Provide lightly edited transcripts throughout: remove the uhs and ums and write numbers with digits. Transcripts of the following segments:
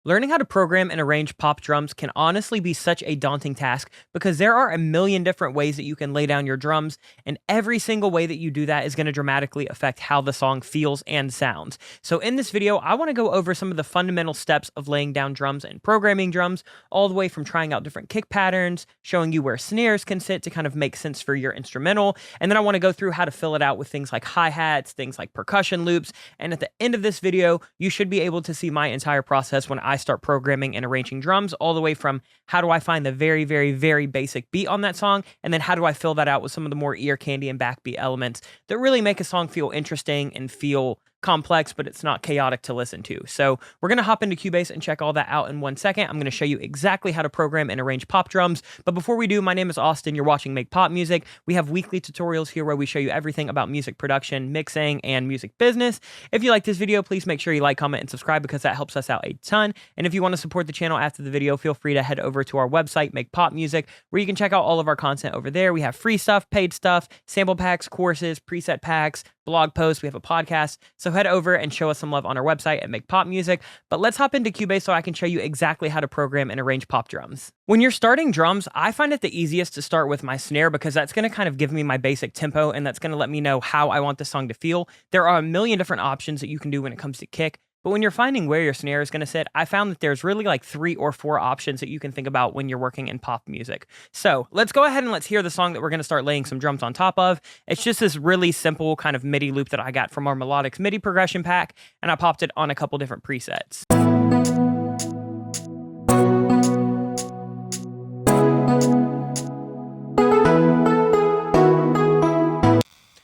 Learning how to program and arrange pop drums can honestly be such a daunting task because there are a million different ways that you can lay down your drums, and every single way that you do that is going to dramatically affect how the song feels and sounds. So in this video, I want to go over some of the fundamental steps of laying down drums and programming drums, all the way from trying out different kick patterns, showing you where snares can sit to kind of make sense for your instrumental, and then I want to go through how to fill it out with things like hi-hats, things like percussion loops, and at the end of this video, you should be able to see my entire process when I start programming and arranging drums, all the way from how do I find the very, very, very basic beat on that song, and then how do I fill that out with some of the more ear candy and backbeat elements that really make a song feel interesting and feel complex, but it's not chaotic to listen to. So we're going to hop into Cubase and check all that out in 1 second. I'm going to show you exactly how to program and arrange pop drums. But before we do, my name is Austin. You're watching Make Pop Music. We have weekly tutorials here where we show you everything about music production, mixing, and music business. If you like this video, please make sure you like, comment, and subscribe because that helps us out a ton. And if you want to support the channel after the video, feel free to head over to our website, Make Pop Music, where you can check out all of our content over there. We have free stuff, paid stuff, sample packs, courses, preset packs, blog posts. We have a podcast. So head over and show us some love on our website at Make Pop Music. But let's hop into Cubase so I can show you exactly how to program and arrange pop drums. When you're starting drums, I find it the easiest to start with my snare because that's going to kind of give me my basic tempo and that's going to let me know how I want the song to feel. There are a million different options that you can do when it comes to kick. But when you're finding where your snare is going to sit, I found that there's really like 3 or 4 options that you can think about when you're working in pop music. So let's go ahead and let's hear the song that we're going to start laying some drums on top of. It's just this really simple kind of MIDI loop that I got from our Melodics MIDI progression pack, and I popped it on a couple different presets.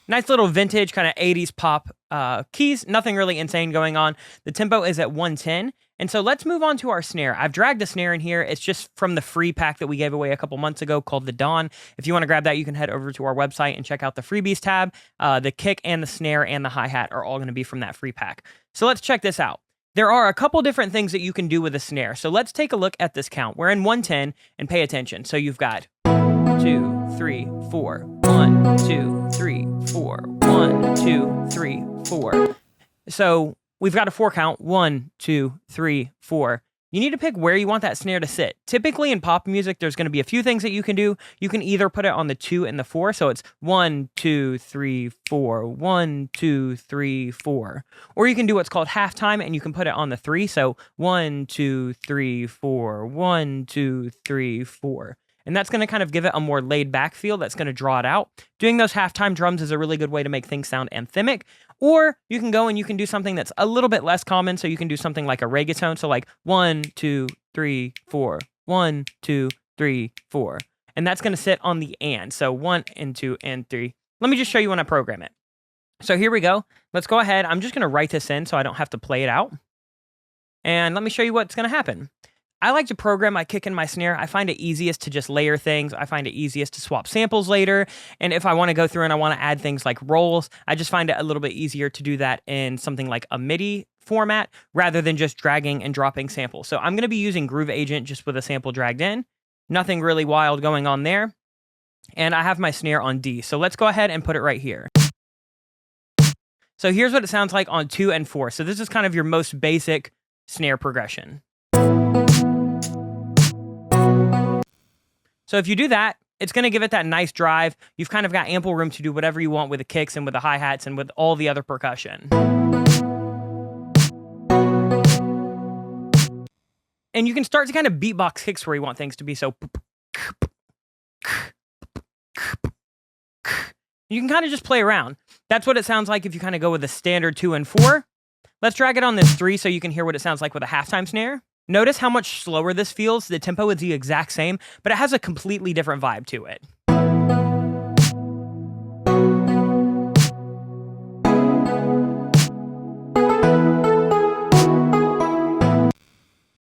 Nice little vintage kind of 80s pop keys, nothing really insane going on. The tempo is at 110. And so let's move on to our snare. I've dragged a snare in here. It's just from the free pack that we gave away a couple months ago called the Dawn. If you want to grab that, you can head over to our website and check out the freebies tab. The kick and the snare and the hi-hat are all going to be from that free pack. So let's check this out. There are a couple different things that you can do with a snare. So let's take a look at this count. We're in 110 and pay attention. So you've got 2, 3, 4. 1, 2, 3, 4. 1, 2, 3, 4. So we've got a 4 count. 1, 2, 3, 4. You need to pick where you want that snare to sit. Typically in pop music, there's going to be a few things that you can do. You can either put it on the 2 and the 4. So it's 1, 2, 3, 4. 1, 2, 3, 4. Or you can do what's called halftime and you can put it on the 3. So 1, 2, 3, 4. 1, 2, 3, 4. And that's going to kind of give it a more laid back feel that's going to draw it out. Doing those halftime drums is a really good way to make things sound anthemic. Or you can go and you can do something that's a little bit less common. So you can do something like a reggaeton. So like 1, 2, 3, 4. 1, 2, 3, 4. And that's going to sit on the and. So 1 and 2 and 3. Let me just show you when I program it. So here we go. Let's go ahead. I'm just going to write this in so I don't have to play it out. And let me show you what's going to happen. I like to program my kick and my snare. I find it easiest to just layer things. I find it easiest to swap samples later. And if I want to go through and I want to add things like rolls, I just find it a little bit easier to do that in something like a MIDI format rather than just dragging and dropping samples. So I'm going to be using Groove Agent just with a sample dragged in. Nothing really wild going on there. And I have my snare on D. So let's go ahead and put it right here. So here's what it sounds like on 2 and 4. So this is kind of your most basic snare progression. So if you do that, it's going to give it that nice drive. You've kind of got ample room to do whatever you want with the kicks and with the hi-hats and with all the other percussion. And you can start to kind of beatbox kicks where you want things to be. So you can kind of just play around. That's what it sounds like if you kind of go with the standard 2 and 4. Let's drag it on this 3 so you can hear what it sounds like with a halftime snare. Notice how much slower this feels. The tempo is the exact same, but it has a completely different vibe to it.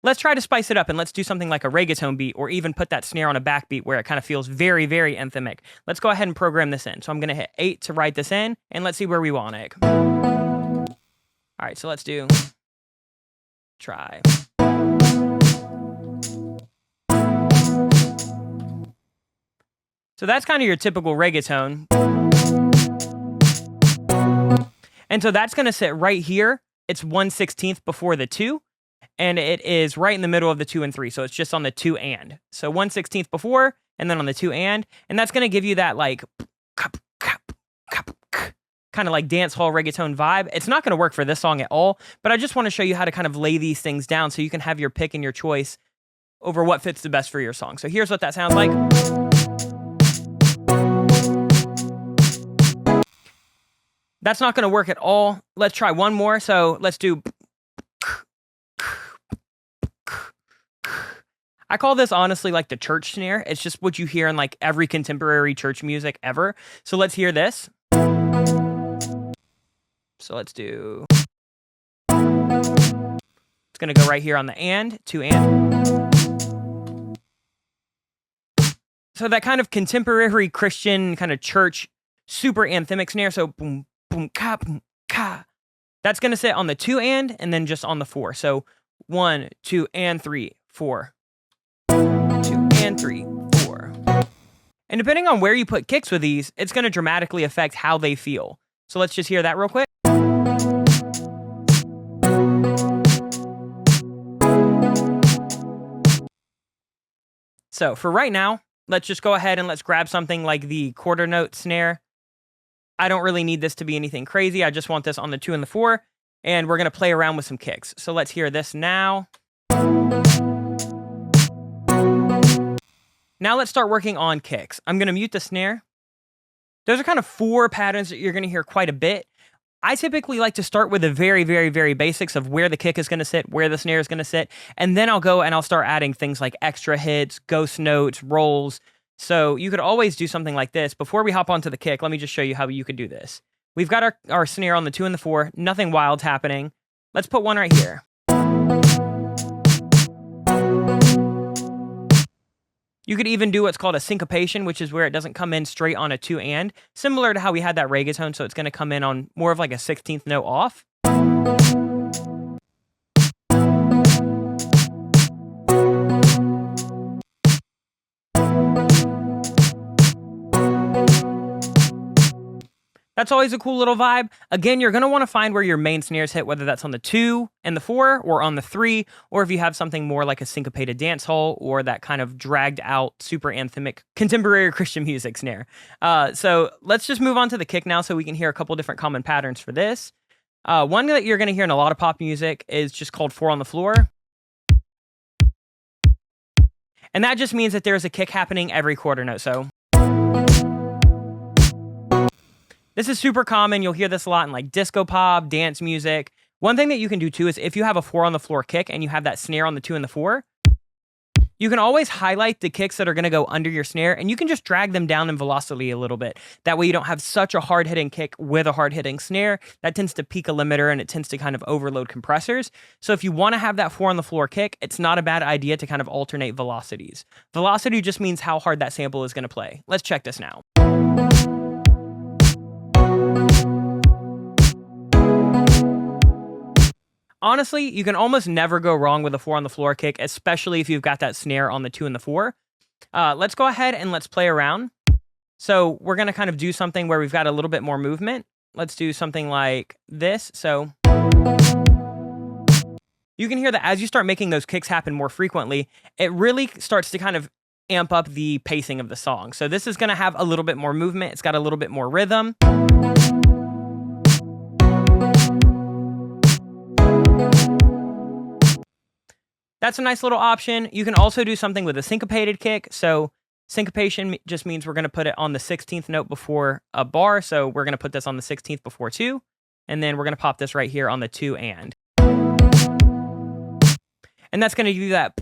Let's try to spice it up and let's do something like a reggaeton beat or even put that snare on a backbeat where it kind of feels very, very anthemic. Let's go ahead and program this in. So I'm going to hit 8 to write this in and let's see where we want it. All right, so let's do try. So that's kind of your typical reggaeton. And so that's going to sit right here. It's 1/16 before the 2, and it is right in the middle of the 2 and 3. So it's just on the 2 and. So 1/16 before, and then on the 2 and that's going to give you that like kind of like dance hall reggaeton vibe. It's not going to work for this song at all, but I just want to show you how to kind of lay these things down so you can have your pick and your choice over what fits the best for your song. So here's what that sounds like. That's not going to work at all. Let's try one more. So let's do. I call this honestly like the church snare. It's just what you hear in like every contemporary church music ever. So let's hear this. So let's do. It's going to go right here on the and, 2 and. So that kind of contemporary Christian kind of church super anthemic snare. So boom, boom, ka, boom, ka. That's going to sit on the 2 and then just on the 4. So 1, 2, and 3, 4. 2 and 3, 4. And depending on where you put kicks with these, it's going to dramatically affect how they feel. So let's just hear that real quick. So for right now, let's just go ahead and let's grab something like the quarter note snare. I don't really need this to be anything crazy. I just want this on the 2 and the 4, and we're going to play around with some kicks. So let's hear this now. Now let's start working on kicks. I'm going to mute the snare. Those are kind of 4 patterns that you're going to hear quite a bit. I typically like to start with the very, very, very basics of where the kick is going to sit, where the snare is going to sit, and then I'll go and I'll start adding things like extra hits, ghost notes, rolls. So you could always do something like this. Before we hop onto the kick, let me just show you how you could do this. We've got our snare on the 2 and the 4, nothing wild's happening. Let's put one right here. You could even do what's called a syncopation, which is where it doesn't come in straight on a 2 and, similar to how we had that reggaeton, so it's going to come in on more of like a 16th note off. That's always a cool little vibe. Again, you're going to want to find where your main snares hit, whether that's on the 2 and the 4 or on the 3, or if you have something more like a syncopated dance hall or that kind of dragged out, super anthemic contemporary Christian music snare. So let's just move on to the kick now so we can hear a couple different common patterns for this. One that you're going to hear in a lot of pop music is just called 4 on the floor. And that just means that there's a kick happening every quarter note. So this is super common. You'll hear this a lot in like disco pop, dance music. One thing that you can do too is if you have a 4 on the floor kick and you have that snare on the 2 and the 4, you can always highlight the kicks that are going to go under your snare, and you can just drag them down in velocity a little bit. That way you don't have such a hard-hitting kick with a hard-hitting snare. That tends to peak a limiter and it tends to kind of overload compressors. So if you want to have that 4 on the floor kick, it's not a bad idea to kind of alternate velocities. Velocity just means how hard that sample is going to play. Let's check this now. Honestly, you can almost never go wrong with a 4 on the floor kick, especially if you've got that snare on the 2 and the 4. Let's go ahead and let's play around. So we're going to kind of do something where we've got a little bit more movement. Let's do something like this. So you can hear that as you start making those kicks happen more frequently, it really starts to kind of amp up the pacing of the song. So this is going to have a little bit more movement. It's got a little bit more rhythm. That's a nice little option. You can also do something with a syncopated kick. So syncopation just means we're going to put it on the 16th note before a bar. So we're going to put this on the 16th before 2. And then we're going to pop this right here on the 2 and. And that's going to do that,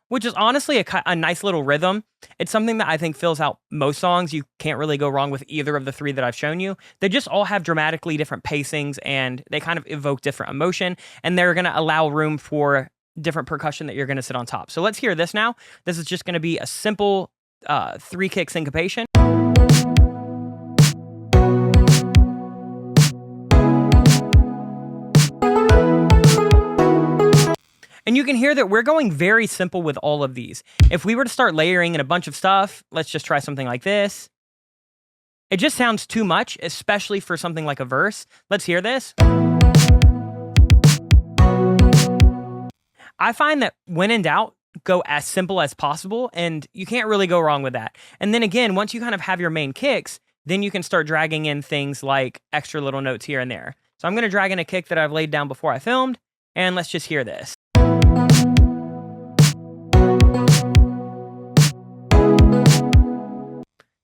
which is honestly a nice little rhythm. It's something that I think fills out most songs. You can't really go wrong with either of the 3 that I've shown you. They just all have dramatically different pacings, and they kind of evoke different emotion, and they're going to allow room for different percussion that you're going to sit on top. So let's hear this now. This is just going to be a simple 3-kick syncopation. And you can hear that we're going very simple with all of these. If we were to start layering in a bunch of stuff, let's just try something like this. It just sounds too much, especially for something like a verse. Let's hear this. I find that when in doubt, go as simple as possible, and you can't really go wrong with that. And then again, once you kind of have your main kicks, then you can start dragging in things like extra little notes here and there. So I'm going to drag in a kick that I've laid down before I filmed, and let's just hear this.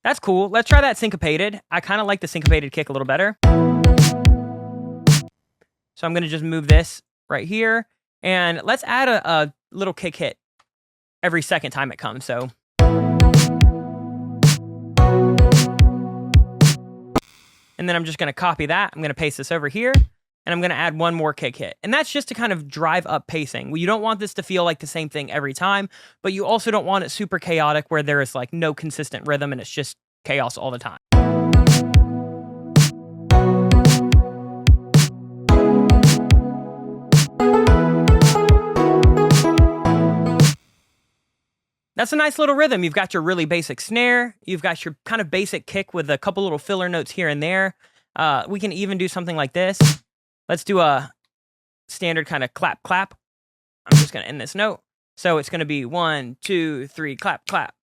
That's cool. Let's try that syncopated. I kind of like the syncopated kick a little better. So I'm going to just move this right here, and let's add a little kick hit every second time it comes. So and then I'm just going to copy that. I'm going to paste this over here, and I'm going to add one more kick hit. And that's just to kind of drive up pacing. Well, you don't want this to feel like the same thing every time, but you also don't want it super chaotic where there is like no consistent rhythm and it's just chaos all the time. That's a nice little rhythm. You've got your really basic snare. You've got your kind of basic kick with a couple little filler notes here and there. We can even do something like this. Let's do a standard kind of clap, clap. I'm just going to end this note. So it's going to be 1, 2, 3, clap, clap.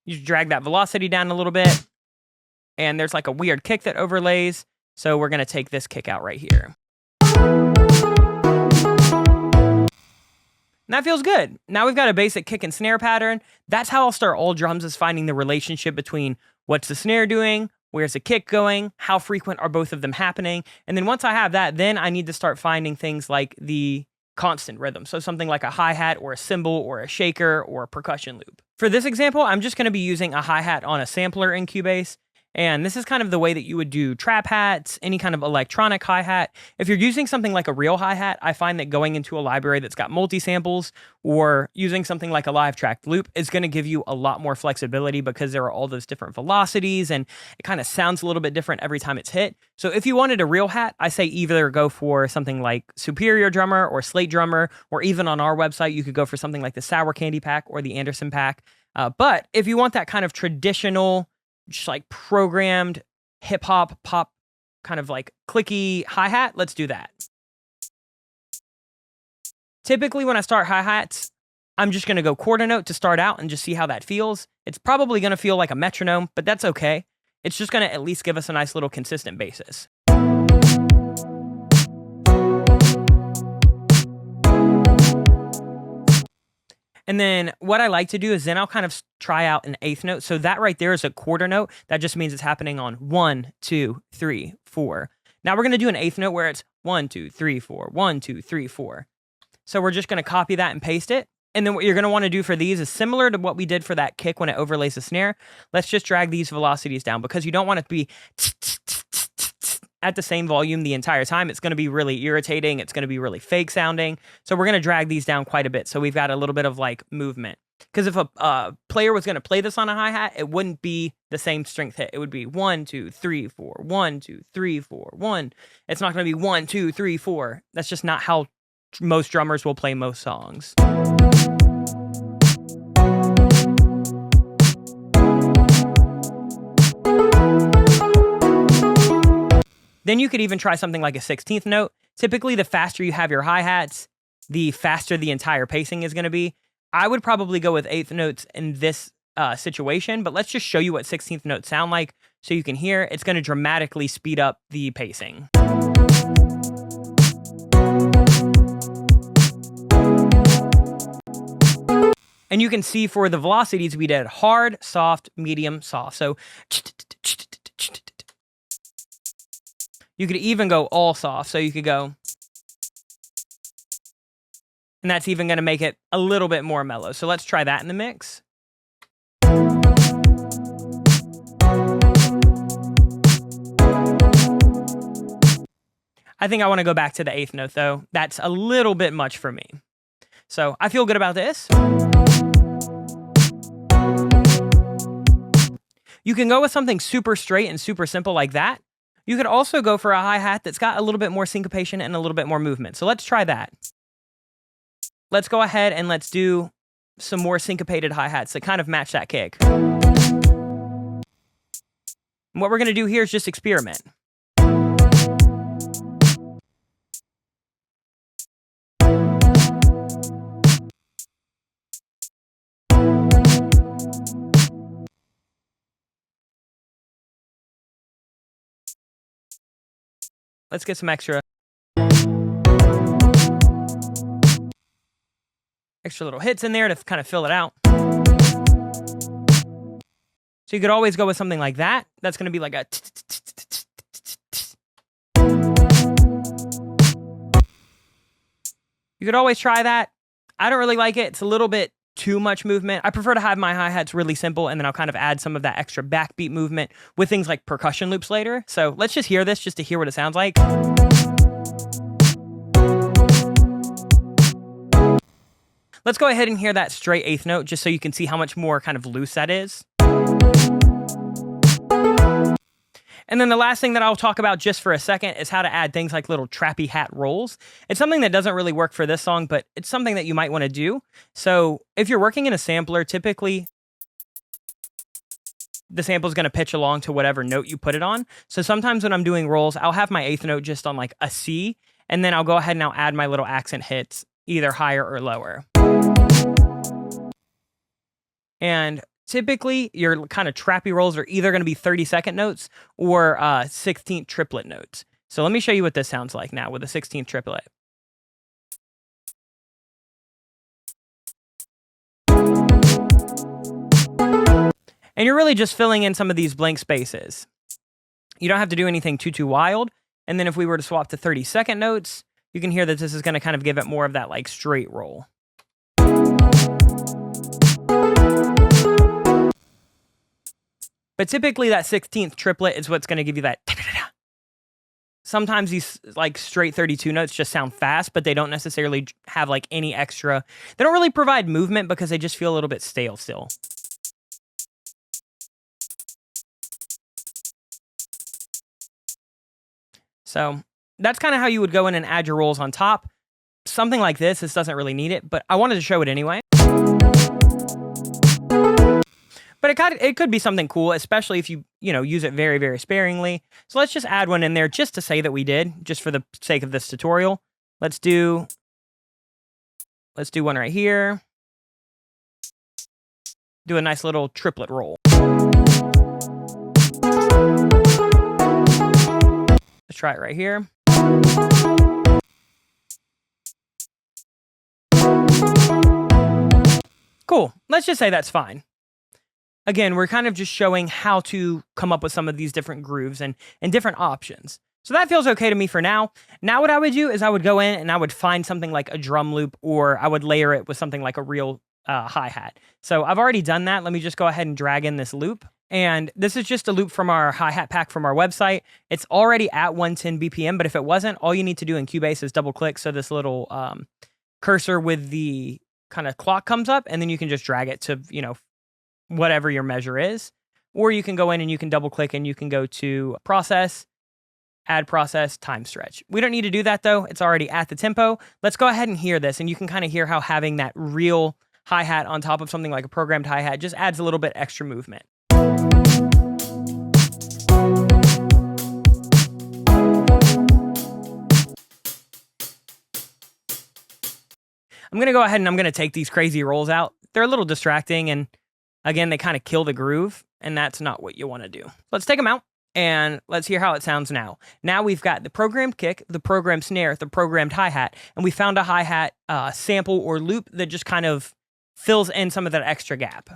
You drag that velocity down a little bit. And there's like a weird kick that overlays. So we're going to take this kick out right here. And that feels good. Now we've got a basic kick and snare pattern. That's how I'll start all drums, is finding the relationship between what's the snare doing, where's the kick going, how frequent are both of them happening. And then once I have that, then I need to start finding things like the constant rhythm. So something like a hi-hat or a cymbal or a shaker or a percussion loop. For this example, I'm just going to be using a hi-hat on a sampler in Cubase. And this is kind of the way that you would do trap hats, any kind of electronic hi-hat. If you're using something like a real hi-hat, I find that going into a library that's got multi-samples or using something like a live tracked loop is going to give you a lot more flexibility because there are all those different velocities and it kind of sounds a little bit different every time it's hit. So if you wanted a real hat, I say either go for something like Superior Drummer or Slate Drummer, or even on our website, you could go for something like the Sour Candy Pack or the Anderson Pack. But if you want that kind of traditional, just like programmed hip hop pop kind of like clicky hi-hat, let's do that. Typically when I start hi-hats, I'm just going to go quarter note to start out and just see how that feels. It's probably going to feel like a metronome, but that's okay. It's just going to at least give us a nice little consistent basis. And then what I like to do is then I'll kind of try out an eighth note. So that right there is a quarter note. That just means it's happening on 1, 2, 3, 4. Now we're going to do an eighth note where it's 1, 2, 3, 4, 1, 2, 3, 4. So we're just going to copy that and paste it. And then what you're going to want to do for these is similar to what we did for that kick when it overlays the snare. Let's just drag these velocities down because you don't want it to be at the same volume the entire time. It's going to be really irritating. It's going to be really fake sounding. So we're going to drag these down quite a bit. So we've got a little bit of like movement. Because if a player was going to play this on a hi-hat, it wouldn't be the same strength hit. It would be 1, 2, 3, 4, 1, 2, 3, 4, 1. It's not going to be 1, 2, 3, 4. That's just not how most drummers will play most songs. Then you could even try something like a 16th note. Typically, the faster you have your hi-hats, the faster the entire pacing is going to be. I would probably go with eighth notes in this situation, but let's just show you what 16th notes sound like so you can hear. It's going to dramatically speed up the pacing. And you can see for the velocities, we did hard, soft, medium, soft. So you could even go all soft. So you could go, and that's even going to make it a little bit more mellow. So let's try that in the mix. I think I want to go back to the eighth note though. That's a little bit much for me. So I feel good about this. You can go with something super straight and super simple like that. You could also go for a hi-hat that's got a little bit more syncopation and a little bit more movement. So let's try that. Let's go ahead and let's do some more syncopated hi-hats that kind of match that kick. And what we're going to do here is just experiment. Let's get some extra little hits in there to kind of fill it out. So you could always go with something like that. That's going to be like a... You could always try that. I don't really like it. It's a little bit too much movement. I prefer to have my hi-hats really simple, and then I'll kind of add some of that extra backbeat movement with things like percussion loops later. So let's just hear this just to hear what it sounds like. Let's go ahead and hear that straight eighth note just so you can see how much more kind of loose that is. And then the last thing that I'll talk about just for a second is how to add things like little trappy hat rolls. It's something that doesn't really work for this song, but it's something that you might want to do. So if you're working in a sampler, typically the sample is going to pitch along to whatever note you put it on. So sometimes when I'm doing rolls, I'll have my eighth note just on like a C, and then I'll go ahead and I'll add my little accent hits either higher or lower. And typically, your kind of trappy rolls are either going to be 30-second notes or 16th triplet notes. So let me show you what this sounds like now with a 16th triplet. And you're really just filling in some of these blank spaces. You don't have to do anything too wild. And then if we were to swap to 30-second notes, you can hear that this is going to kind of give it more of that like straight roll. But typically that 16th triplet is what's going to give you that. Sometimes these like straight 32 notes just sound fast, but they don't necessarily have like any extra. They don't really provide movement because they just feel a little bit stale still. So that's kind of how you would go in and add your rolls on top. Something like this doesn't really need it, but I wanted to show it anyway. But it could be something cool, especially if you use it very, very sparingly. So let's just add one in there just to say that we did, just for the sake of this tutorial. Let's do one right here. Do a nice little triplet roll. Let's try it right here. Cool. Let's just say that's fine. Again, we're kind of just showing how to come up with some of these different grooves and different options. So that feels okay to me for now. Now what I would do is I would go in and I would find something like a drum loop, or I would layer it with something like a real hi-hat. So I've already done that. Let me just go ahead and drag in this loop. And this is just a loop from our hi-hat pack from our website. It's already at 110 BPM, but if it wasn't, all you need to do in Cubase is double click so this little cursor with the kind of clock comes up, and then you can just drag it to, whatever your measure is. Or you can go in and you can double click and you can go to process, add process, time stretch. We don't need to do that though. It's already at the tempo. Let's go ahead and hear this, and you can kind of hear how having that real hi-hat on top of something like a programmed hi-hat just adds a little bit extra movement. I'm going to go ahead and I'm going to take these crazy rolls out. They're a little distracting, and again, they kind of kill the groove, and that's not what you want to do. Let's take them out, and let's hear how it sounds now. Now we've got the programmed kick, the programmed snare, the programmed hi-hat, and we found a hi-hat sample or loop that just kind of fills in some of that extra gap.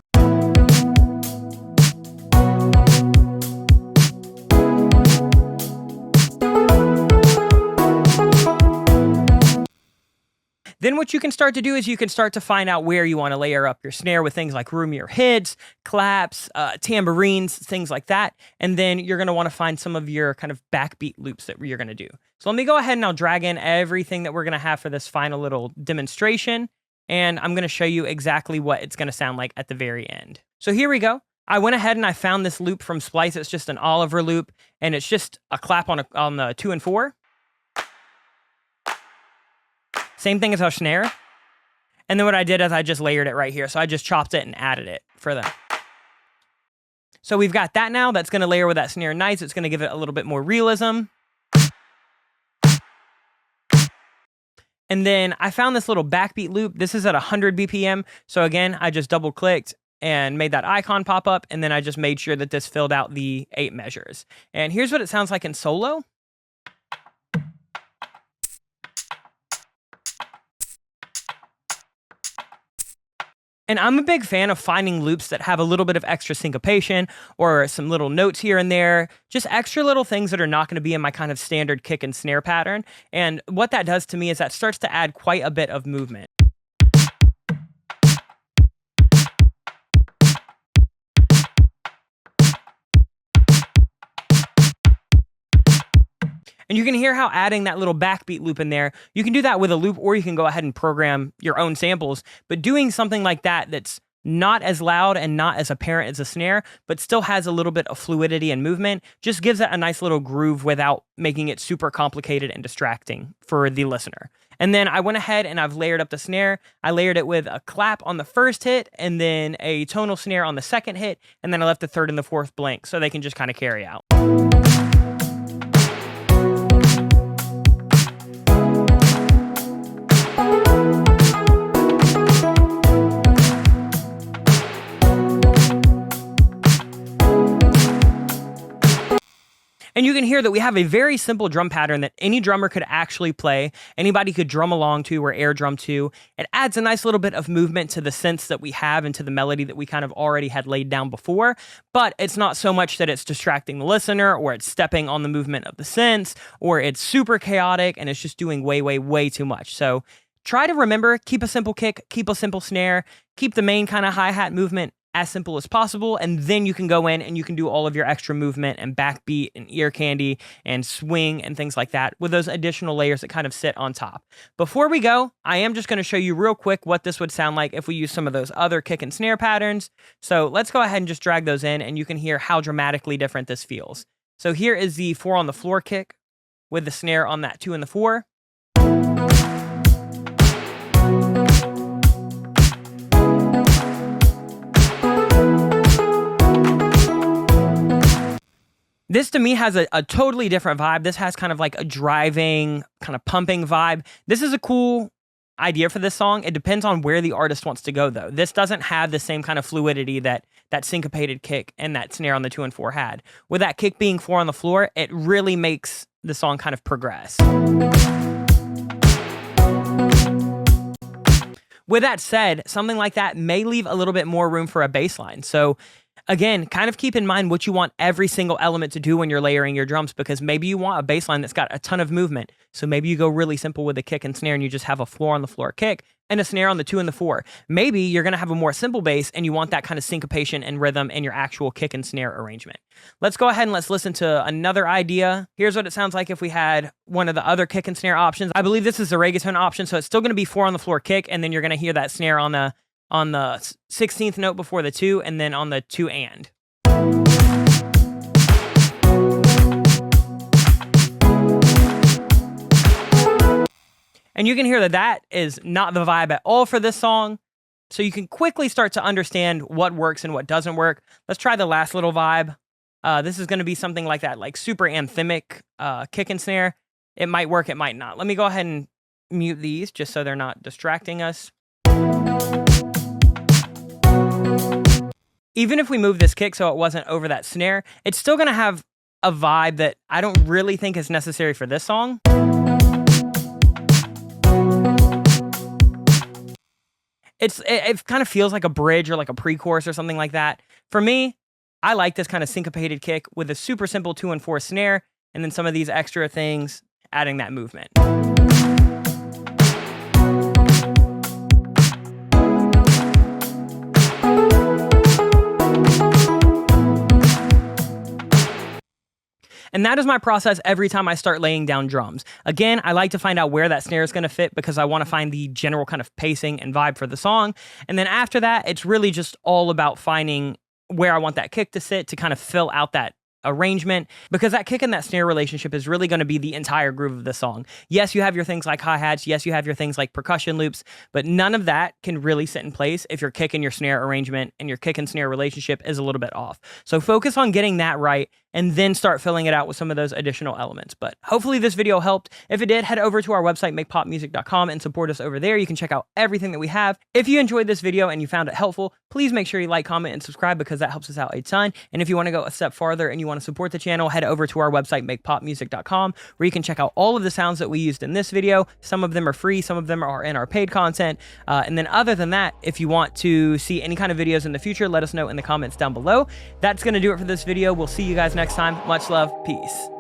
Then what you can start to do is you can start to find out where you want to layer up your snare with things like roomier hits, claps, tambourines, things like that. And then you're going to want to find some of your kind of backbeat loops that you're going to do. So let me go ahead and I'll drag in everything that we're going to have for this final little demonstration. And I'm going to show you exactly what it's going to sound like at the very end. So here we go. I went ahead and I found this loop from Splice. It's just an Oliver loop, and it's just a clap on the 2 and 4. Same thing as our snare. And then what I did is I just layered it right here. So I just chopped it and added it for them. So we've got that now. That's going to layer with that snare nice. It's going to give it a little bit more realism. And then I found this little backbeat loop. This is at 100 BPM. So again, I just double clicked and made that icon pop up. And then I just made sure that this filled out the 8 measures. And here's what it sounds like in solo. And I'm a big fan of finding loops that have a little bit of extra syncopation or some little notes here and there, just extra little things that are not going to be in my kind of standard kick and snare pattern. And what that does to me is that starts to add quite a bit of movement. And you can hear how adding that little backbeat loop in there, you can do that with a loop, or you can go ahead and program your own samples. But doing something like that that's not as loud and not as apparent as a snare, but still has a little bit of fluidity and movement, just gives it a nice little groove without making it super complicated and distracting for the listener. And then I went ahead and I've layered up the snare. I layered it with a clap on the first hit and then a tonal snare on the second hit. And then I left the third and the fourth blank so they can just kind of carry out. And you can hear that we have a very simple drum pattern that any drummer could actually play. Anybody could drum along to or air drum to. It adds a nice little bit of movement to the synths that we have and to the melody that we kind of already had laid down before. But it's not so much that it's distracting the listener or it's stepping on the movement of the synths or it's super chaotic and it's just doing way, way, way too much. So try to remember, keep a simple kick, keep a simple snare, keep the main kind of hi-hat movement as simple as possible, and then you can go in and you can do all of your extra movement and backbeat and ear candy and swing and things like that with those additional layers that kind of sit on top. Before we go, I am just going to show you real quick what this would sound like if we use some of those other kick and snare patterns. So let's go ahead and just drag those in and you can hear how dramatically different this feels. So here is the 4 on the floor kick with the snare on that 2 and the 4. This to me has a totally different vibe. This has kind of like a driving, kind of pumping vibe. This is a cool idea for this song. It depends on where the artist wants to go though. This doesn't have the same kind of fluidity that that syncopated kick and that snare on the 2 and 4 had. With that kick being 4 on the floor, it really makes the song kind of progress. With that said, something like that may leave a little bit more room for a bass line. So again, kind of keep in mind what you want every single element to do when you're layering your drums, because maybe you want a bass line that's got a ton of movement. So maybe you go really simple with a kick and snare and you just have a 4 on the floor kick and a snare on the 2 and the 4. Maybe you're going to have a more simple bass and you want that kind of syncopation and rhythm in your actual kick and snare arrangement. Let's go ahead and let's listen to another idea. Here's what it sounds like if we had one of the other kick and snare options. I believe this is the reggaeton option, so it's still going to be 4 on the floor kick, and then you're going to hear that snare on the 16th note before the 2, and then on the 2 and. And you can hear that that is not the vibe at all for this song. So you can quickly start to understand what works and what doesn't work. Let's try the last little vibe. This is going to be something like that, like super anthemic kick and snare. It might work, it might not. Let me go ahead and mute these just so they're not distracting us. Even if we move this kick so it wasn't over that snare, it's still going to have a vibe that I don't really think is necessary for this song. It kind of feels like a bridge or like a pre-chorus or something like that. For me, I like this kind of syncopated kick with a super simple 2 and 4 snare, and then some of these extra things adding that movement. And that is my process every time I start laying down drums. Again, I like to find out where that snare is going to fit because I want to find the general kind of pacing and vibe for the song. And then after that, it's really just all about finding where I want that kick to sit to kind of fill out that arrangement, because that kick and that snare relationship is really going to be the entire groove of the song. Yes, you have your things like hi-hats. Yes, you have your things like percussion loops, but none of that can really sit in place if your kick and your snare arrangement and your kick and snare relationship is a little bit off. So focus on getting that right and then start filling it out with some of those additional elements. But hopefully this video helped. If it did, head over to our website, makepopmusic.com, and support us over there. You can check out everything that we have. If you enjoyed this video and you found it helpful, please make sure you like, comment, and subscribe, because that helps us out a ton. And if you want to go a step farther and you want to support the channel, head over to our website, makepopmusic.com, where you can check out all of the sounds that we used in this video. Some of them are free, some of them are in our paid content. And then other than that, if you want to see any kind of videos in the future, let us know in the comments down below. That's going to do it for this video. We'll see you guys next time. Much love. Peace.